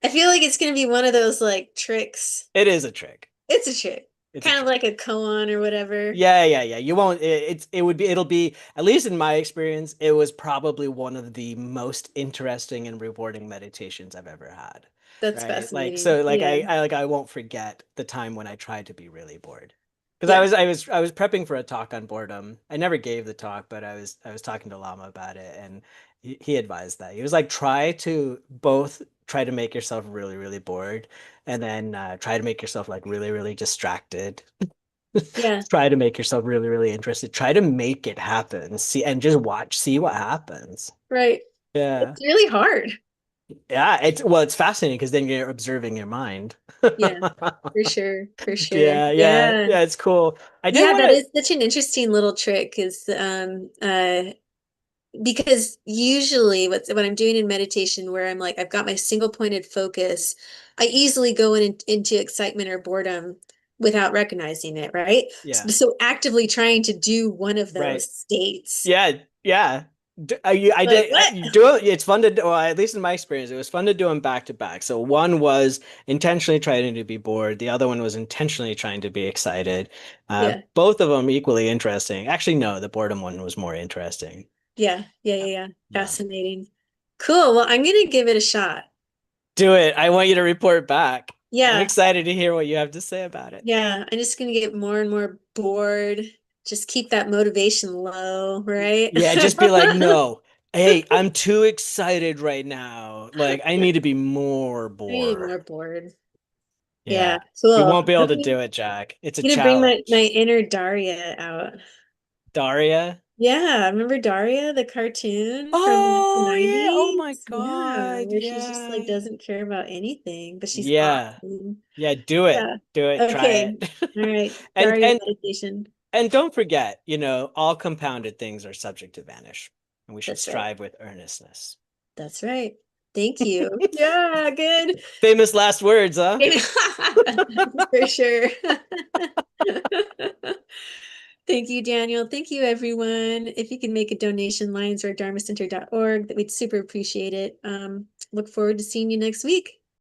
I feel like it's gonna be one of those like tricks. It is a trick. It's a trick. It's a Kind of trick. like a koan or whatever. Yeah, yeah, yeah. You won't. It'll be, at least in my experience, it was probably one of the most interesting and rewarding meditations I've ever had. That's Right? Like fascinating. so, like Yeah. I won't forget the time when I tried to be really bored. Because Yeah. I was prepping for a talk on boredom. I never gave the talk, but I was talking to Lama about it, and he advised that he was like, try to both try to make yourself really, really bored, and then try to make yourself like really, really distracted. Yeah. Try to make yourself really, really interested. Try to make it happen. See, and just watch, see what happens. Right. Yeah. It's really hard. Yeah. It's fascinating because then you're observing your mind. Yeah. For sure. For sure. Yeah, yeah, Yeah. yeah, it's cool. I did Yeah, want that to, is such an interesting little trick is because usually what I'm doing in meditation where I'm like I've got my single pointed focus, I easily go into excitement or boredom without recognizing it, right? yeah, So actively trying to do one of those right. states. Yeah, yeah. I Like did what? you do it. It's fun to do, well, at least in my experience, it was fun to do them back to back. So one was intentionally trying to be bored. The other one was intentionally trying to be excited. Yeah. Both of them equally interesting. Actually, no, the boredom one was more interesting. Yeah. Yeah. Yeah. Yeah. Yeah. Yeah. Fascinating. Cool. Well, I'm gonna give it a shot. Do it. I want you to report back. I'm Yeah. excited to hear what you have to say about it. Yeah. I'm just gonna get more and more bored. Just keep that motivation low, right? Yeah, just be like, no, hey, I'm too excited right now. Like, I need to be more I need bored. more bored. Yeah, Yeah. You cool. won't be able I'm to do it, Jack. It's a gonna bring my challenge. inner Daria out. Daria? Yeah, remember Daria, the cartoon from the Oh, yeah. Oh my 90s? Yeah, God. where she just like Yeah. doesn't care about anything, but she's Yeah. awesome. Yeah, do it. Yeah. Do it. Try Okay. it. All right. And Daria and meditation. and don't forget, all compounded things are subject to vanish. And we should That's right. strive with earnestness. That's right. Thank you. Yeah, good. Famous last words, huh? For sure. Thank you, Daniel. Thank you, everyone. If you can make a donation, lions or dharmacenter.org, that we'd super appreciate it. Look forward to seeing you next week.